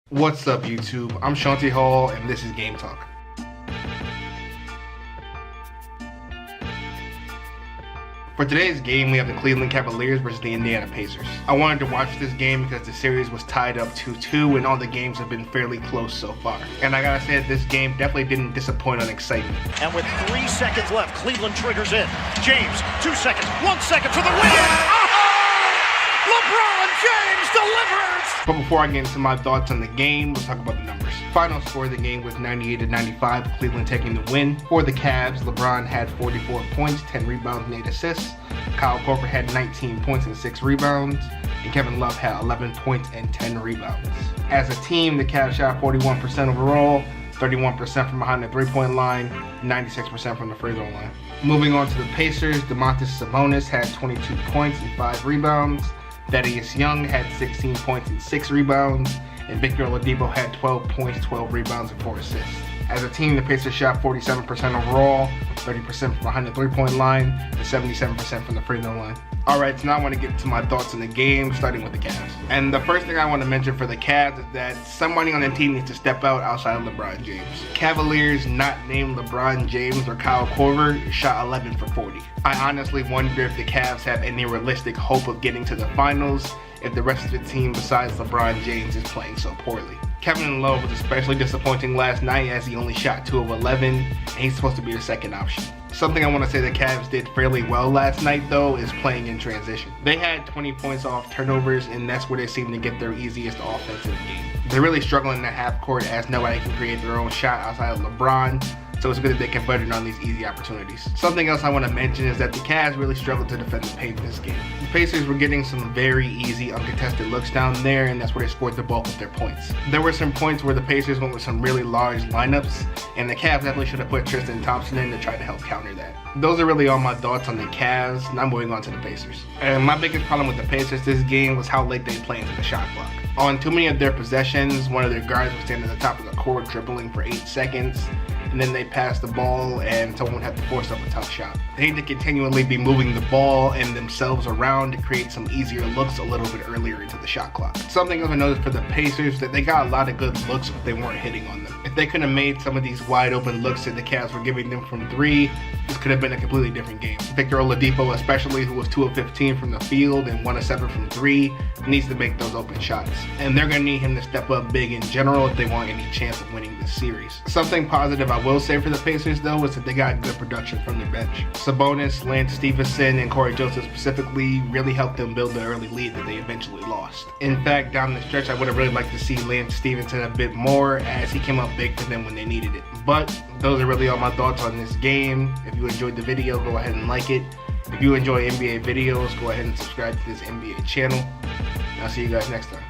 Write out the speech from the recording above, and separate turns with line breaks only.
What's up, YouTube? I'm Shanti Hall, and this is Game Talk. For today's game, we have the Cleveland Cavaliers versus the Indiana Pacers. I wanted to watch this game because the series was tied up 2-2 and all the games have been fairly close so far. And I gotta say that this game definitely didn't disappoint on excitement.
And with 3 seconds left, Cleveland triggers in. James, 2 seconds, 1 second for the win! Oh! LeBron James delivers!
But before I get into my thoughts on the game, let's talk about the numbers. Final score of the game was 98-95, Cleveland taking the win. For the Cavs, LeBron had 44 points, 10 rebounds, and 8 assists. Kyle Korver had 19 points and 6 rebounds. And Kevin Love had 11 points and 10 rebounds. As a team, the Cavs shot 41% overall, 31% from behind the three-point line, 96% from the free throw line. Moving on to the Pacers, Domantas Sabonis had 22 points and 5 rebounds. Thaddeus Young had 16 points and 6 rebounds, and Victor Oladipo had 12 points, 12 rebounds, and 4 assists. As a team, the Pacers shot 47% overall, 30% from behind the three-point line, and 77% from the free throw line. Alright, so now I want to get to my thoughts on the game, starting with the Cavs. And the first thing I want to mention for the Cavs is that somebody on the team needs to step out outside of LeBron James. Cavaliers not named LeBron James or Kyle Korver shot 11 for 40. I honestly wonder if the Cavs have any realistic hope of getting to the finals if the rest of the team besides LeBron James is playing so poorly. Kevin Love was especially disappointing last night as he only shot 2 of 11, and he's supposed to be the second option. Something I want to say the Cavs did fairly well last night though is playing in transition. They had 20 points off turnovers, and that's where they seem to get their easiest offensive game. They're really struggling in the half court as nobody can create their own shot outside of LeBron, so it's good that they converted on these easy opportunities. Something else I want to mention is that the Cavs really struggled to defend the paint this game. The Pacers were getting some very easy uncontested looks down there, and that's where they scored the bulk of their points. There were some points where the Pacers went with some really large lineups, and the Cavs definitely should have put Tristan Thompson in to try to help counter that. Those are really all my thoughts on the Cavs. Now moving on to the Pacers. And my biggest problem with the Pacers this game was how late they played into the shot clock. On too many of their possessions, one of their guards would stand at the top of the court dribbling for 8 seconds, and then they pass the ball and someone would have to force up a tough shot. They need to continually be moving the ball and themselves around to create some easier looks a little bit earlier into the shot clock. Something else I noticed for the Pacers that they got a lot of good looks, but they weren't hitting on them. If they could have made some of these wide open looks that the Cavs were giving them from 3, this could have been a completely different game. Victor Oladipo especially, who was 2 of 15 from the field and 1 of 7 from 3, needs to make those open shots. And they're going to need him to step up big in general if they want any chance of winning this series. Something positive I will say for the Pacers though is that they got good production from their bench. Sabonis, Lance Stephenson, and Corey Joseph specifically really helped them build the early lead that they eventually lost. In fact, down the stretch I would have really liked to see Lance Stephenson a bit more as he came up big for them when they needed it. But those are really all my thoughts on this game. If you enjoyed the video, go ahead and like it. If you enjoy NBA videos, go ahead and subscribe to this NBA channel. And I'll see you guys next time.